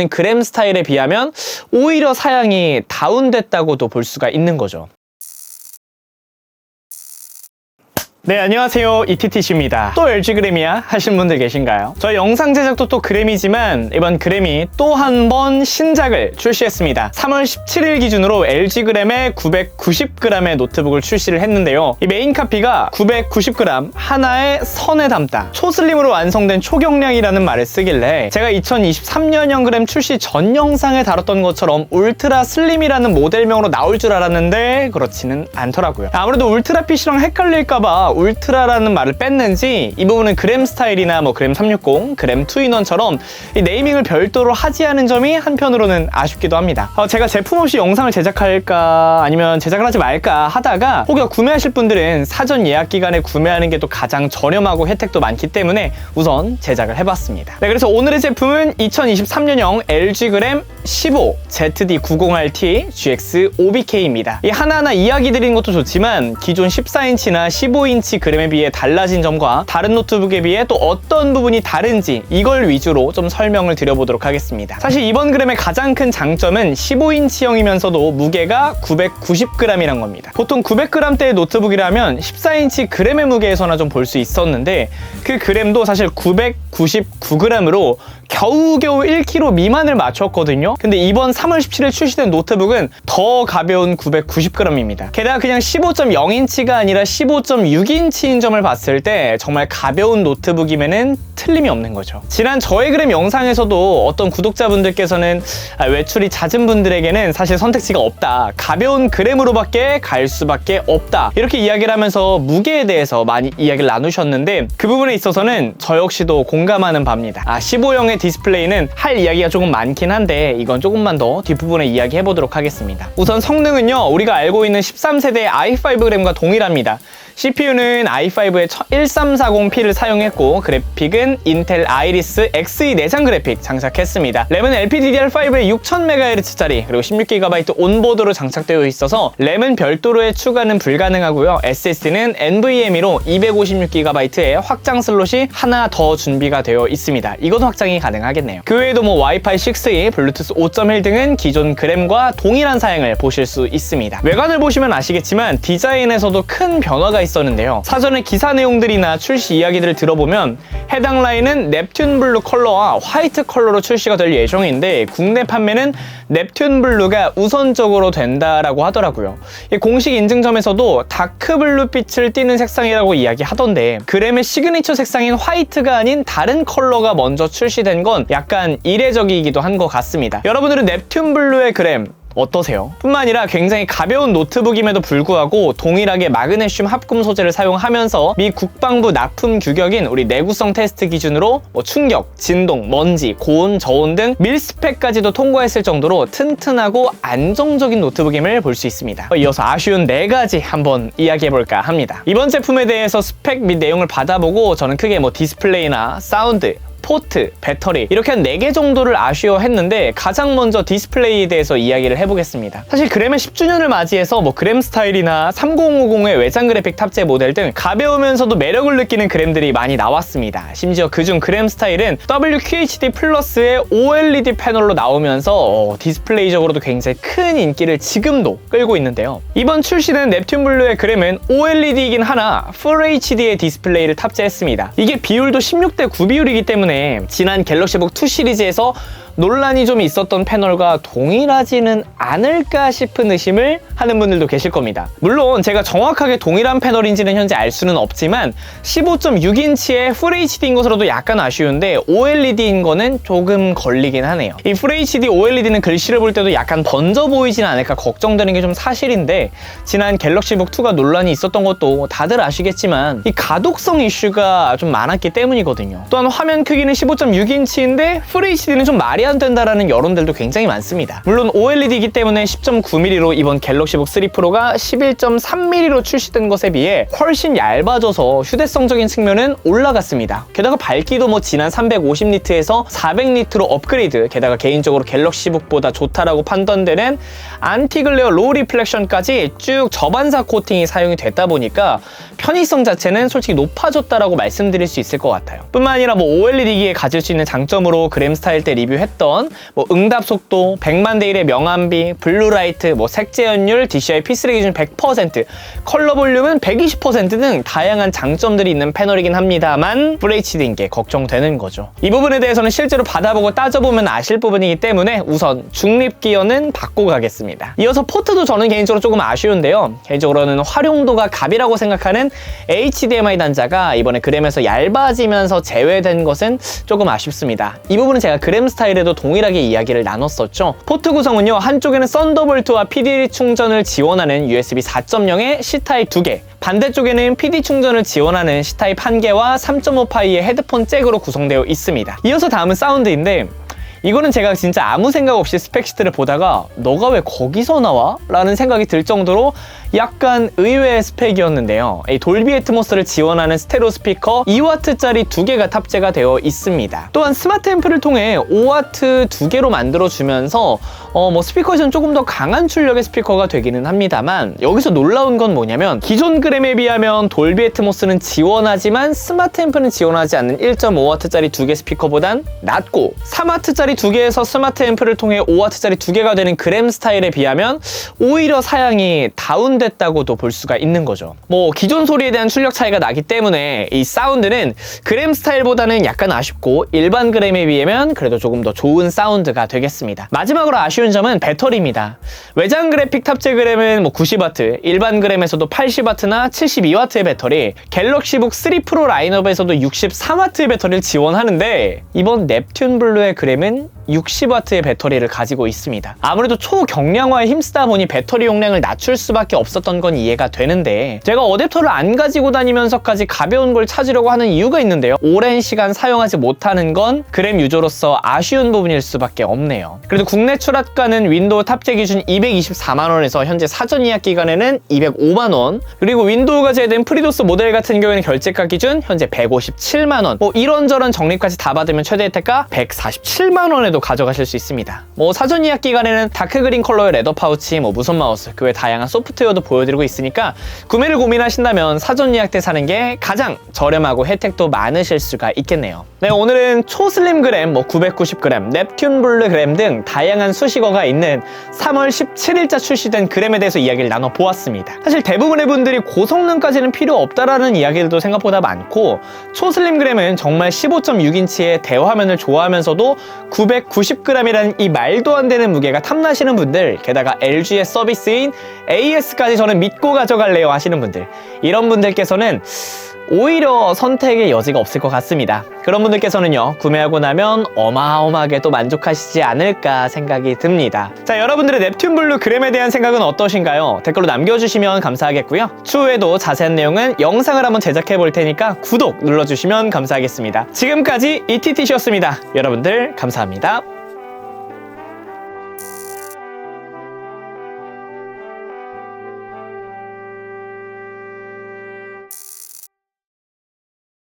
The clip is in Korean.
그램 스타일에 비하면 오히려 사양이 다운됐다고도 볼 수가 있는 거죠. 네, 안녕하세요. 이티티씨입니다. 또 LG 그램이야? 하신 분들 계신가요? 저희 영상 제작도 또 그램이지만 이번 그램이 또 한 번 신작을 출시했습니다. 3월 17일 기준으로 LG 그램의 990g의 노트북을 출시를 했는데요. 이 메인 카피가 990g 하나의 선에 담다 초슬림으로 완성된 초경량이라는 말을 쓰길래 제가 2023년형 그램 출시 전 영상에 다뤘던 것처럼 울트라 슬림이라는 모델명으로 나올 줄 알았는데 그렇지는 않더라고요. 아무래도 울트라 PC랑 헷갈릴까봐 울트라라는 말을 뺐는지 이 부분은 그램 스타일이나 뭐 그램 360, 그램 2인원처럼 이 네이밍을 별도로 하지 않은 점이 한편으로는 아쉽기도 합니다. 제가 제품 없이 영상을 제작할까 아니면 제작을 하지 말까 하다가 혹여 구매하실 분들은 사전 예약 기간에 구매하는 게 또 가장 저렴하고 혜택도 많기 때문에 우선 제작을 해봤습니다. 네, 그래서 오늘의 제품은 2023년형 LG 그램 15 ZD90RT GX OBK입니다. 이 하나하나 이야기 드리는 것도 좋지만 기존 14인치나 15인치 그램에 비해 달라진 점과 다른 노트북에 비해 또 어떤 부분이 다른지 이걸 위주로 좀 설명을 드려보도록 하겠습니다. 사실 이번 그램의 가장 큰 장점은 15인치형이면서도 무게가 990g이란 겁니다. 보통 900g대의 노트북이라면 14인치 그램의 무게에서나 좀 볼 수 있었는데 그 그램도 사실 999g으로 겨우겨우 1kg 미만을 맞췄거든요. 근데 이번 3월 17일 출시된 노트북은 더 가벼운 990g입니다. 게다가 그냥 15.0인치가 아니라 15.6인치인 점을 봤을 때 정말 가벼운 노트북이면은 틀림이 없는 거죠. 지난 저의 그램 영상에서도 어떤 구독자분들께서는 외출이 잦은 분들에게는 사실 선택지가 없다, 가벼운 그램으로밖에 갈 수밖에 없다, 이렇게 이야기를 하면서 무게에 대해서 많이 이야기를 나누셨는데 그 부분에 있어서는 저 역시도 공감하는 바입니다. 15형의 디스플레이는 할 이야기가 조금 많긴 한데 이건 조금만 더 뒷부분에 이야기해보도록 하겠습니다. 우선 성능은요, 우리가 알고 있는 13세대 i5 그램과 동일합니다. CPU는 i5의 1340P를 사용했고 그래픽은 인텔 아이리스 Xe 내장 그래픽 장착했습니다. 램은 LPDDR5의 6000MHz짜리 그리고 16GB 온보드로 장착되어 있어서 램은 별도로의 추가는 불가능하고요. SSD는 NVMe로 256GB의 확장 슬롯이 하나 더 준비가 되어 있습니다. 이것 확장이 가능하겠네요. 그 외에도 뭐 와이파이 6E, 블루투스 5.1 등은 기존 그램과 동일한 사양을 보실 수 있습니다. 외관을 보시면 아시겠지만 디자인에서도 큰 변화가 있었는데요. 사전에 기사 내용들이나 출시 이야기들을 들어보면 해당 라인은 넵튠 블루 컬러와 화이트 컬러로 출시가 될 예정인데 국내 판매는 넵튠 블루가 우선적으로 된다라고 하더라고요. 이 공식 인증점에서도 다크 블루빛을 띠는 색상이라고 이야기하던데 그램의 시그니처 색상인 화이트가 아닌 다른 컬러가 먼저 출시된 건 약간 이례적이기도 한 것 같습니다. 여러분들은 넵튠 블루의 그램 어떠세요? 뿐만 아니라 굉장히 가벼운 노트북임에도 불구하고 동일하게 마그네슘 합금 소재를 사용하면서 미 국방부 납품 규격인 우리 내구성 테스트 기준으로 충격, 진동, 먼지, 고온, 저온 등 밀스펙까지도 통과했을 정도로 튼튼하고 안정적인 노트북임을 볼 수 있습니다. 이어서 아쉬운 4가지 한번 이야기해볼까 합니다. 이번 제품에 대해서 스펙 및 내용을 받아보고 저는 크게 디스플레이나 사운드, 포트, 배터리 이렇게 한 4개 정도를 아쉬워했는데 가장 먼저 디스플레이에 대해서 이야기를 해보겠습니다. 사실 그램의 10주년을 맞이해서 그램 스타일이나 3050의 외장 그래픽 탑재 모델 등 가벼우면서도 매력을 느끼는 그램들이 많이 나왔습니다. 심지어 그중 그램 스타일은 WQHD 플러스의 OLED 패널로 나오면서 디스플레이적으로도 굉장히 큰 인기를 지금도 끌고 있는데요. 이번 출시된 넵튠 블루의 그램은 OLED이긴 하나 Full HD의 디스플레이를 탑재했습니다. 이게 비율도 16대 9 비율이기 때문에 지난 갤럭시북 2 시리즈에서 논란이 좀 있었던 패널과 동일하지는 않을까 싶은 의심을 하는 분들도 계실 겁니다. 물론 제가 정확하게 동일한 패널인지는 현재 알 수는 없지만 15.6인치의 FHD인 것으로도 약간 아쉬운데 OLED인 거는 조금 걸리긴 하네요. 이 FHD OLED는 글씨를 볼 때도 약간 번져 보이진 않을까 걱정되는 게 좀 사실인데 지난 갤럭시북 2가 논란이 있었던 것도 다들 아시겠지만 이 가독성 이슈가 좀 많았기 때문이거든요. 또한 화면 크기는 15.6인치인데 FHD는 좀 말이 안 된다라는 여론들도 굉장히 많습니다. 물론 OLED이기 때문에 10.9mm로 이번 갤럭시 갤럭시북 3 프로가 11.3mm로 출시된 것에 비해 훨씬 얇아져서 휴대성적인 측면은 올라갔습니다. 게다가 밝기도 지난 350니트에서 400니트로 업그레이드, 게다가 개인적으로 갤럭시북보다 좋다라고 판단되는 안티글레어 로우 리플렉션까지 쭉 저반사 코팅이 사용이 됐다 보니까 편의성 자체는 솔직히 높아졌다라고 말씀드릴 수 있을 것 같아요. 뿐만 아니라 OLED기에 가질 수 있는 장점으로 그램 스타일 때 리뷰했던 응답 속도, 100만 대 1의 명암비, 블루라이트, 색재현율, DCI P3 기준 100%, 컬러 볼륨은 120% 등 다양한 장점들이 있는 패널이긴 합니다만 FHD인 게 걱정되는 거죠. 이 부분에 대해서는 실제로 받아보고 따져보면 아실 부분이기 때문에 우선 중립 기어는 받고 가겠습니다. 이어서 포트도 저는 개인적으로 조금 아쉬운데요. 개인적으로는 활용도가 갑이라고 생각하는 HDMI 단자가 이번에 그램에서 얇아지면서 제외된 것은 조금 아쉽습니다. 이 부분은 제가 그램 스타일에도 동일하게 이야기를 나눴었죠. 포트 구성은요, 한쪽에는 썬더볼트와 PD 충전을 지원하는 USB 4.0의 C타입 2개, 반대쪽에는 PD 충전을 지원하는 C타입 1개와 3.5파이의 헤드폰 잭으로 구성되어 있습니다. 이어서 다음은 사운드인데, 이거는 제가 진짜 아무 생각 없이 스펙시트를 보다가 너가 왜 거기서 나와? 라는 생각이 들 정도로 약간 의외의 스펙이었는데요. 이 돌비 애트모스를 지원하는 스테레오 스피커 2W짜리 2개가 탑재가 되어 있습니다. 또한 스마트 앰프를 통해 5W 2개로 만들어주면서 스피커에서는 조금 더 강한 출력의 스피커가 되기는 합니다만, 여기서 놀라운 건 뭐냐면 기존 그램에 비하면 돌비 애트모스는 지원하지만 스마트 앰프는 지원하지 않는 1.5W짜리 2개 스피커보단 낮고, 3W짜리 2개에서 스마트 앰프를 통해 5W짜리 2개가 되는 그램 스타일에 비하면 오히려 사양이 다운됐다고도 볼 수가 있는 거죠. 기존 소리에 대한 출력 차이가 나기 때문에 이 사운드는 그램 스타일보다는 약간 아쉽고, 일반 그램에 비하면 그래도 조금 더 좋은 사운드가 되겠습니다. 마지막으로 아쉬운 점은 배터리입니다. 외장 그래픽 탑재 그램은 90W, 일반 그램에서도 80W나 72W의 배터리, 갤럭시북 3 프로 라인업에서도 63W의 배터리를 지원하는데, 이번 넵튠 블루의 그램은 60W의 배터리를 가지고 있습니다. 아무래도 초경량화에 힘쓰다 보니 배터리 용량을 낮출 수밖에 없었던 건 이해가 되는데, 제가 어댑터를 안 가지고 다니면서까지 가벼운 걸 찾으려고 하는 이유가 있는데요. 오랜 시간 사용하지 못하는 건 그램 유저로서 아쉬운 부분일 수밖에 없네요. 그래도 국내 출하가는 윈도우 탑재 기준 224만원에서 현재 사전 예약 기간에는 205만원, 그리고 윈도우가 제외된 프리도스 모델 같은 경우에는 결제가 기준 현재 157만원, 이런저런 적립까지 다 받으면 최대 혜택가 147만원에도 가져가실 수 있습니다. 사전 예약 기간에는 다크그린 컬러의 레더 파우치, 무선 마우스, 그 외 다양한 소프트웨어도 보여드리고 있으니까 구매를 고민하신다면 사전 예약 때 사는 게 가장 저렴하고 혜택도 많으실 수가 있겠네요. 네, 오늘은 초슬림 그램, 990g, 넵튠 블루 그램 등 다양한 수식어가 있는 3월 17일자 출시된 그램에 대해서 이야기를 나눠보았습니다. 사실 대부분의 분들이 고성능까지는 필요 없다라는 이야기들도 생각보다 많고, 초슬림 그램은 정말 15.6인치의 대화면을 좋아하면서도 990g이라는 이 말도 안 되는 무게가 탐나시는 분들, 게다가 LG의 서비스인 AS까지 저는 믿고 가져갈래요 하시는 분들, 이런 분들께서는 오히려 선택의 여지가 없을 것 같습니다. 그런 분들께서는요, 구매하고 나면 어마어마하게 또 만족하시지 않을까 생각이 듭니다. 자, 여러분들의 넵튠 블루 그램에 대한 생각은 어떠신가요? 댓글로 남겨주시면 감사하겠고요. 추후에도 자세한 내용은 영상을 한번 제작해 볼 테니까 구독 눌러주시면 감사하겠습니다. 지금까지 ETTC였습니다. 여러분들 감사합니다.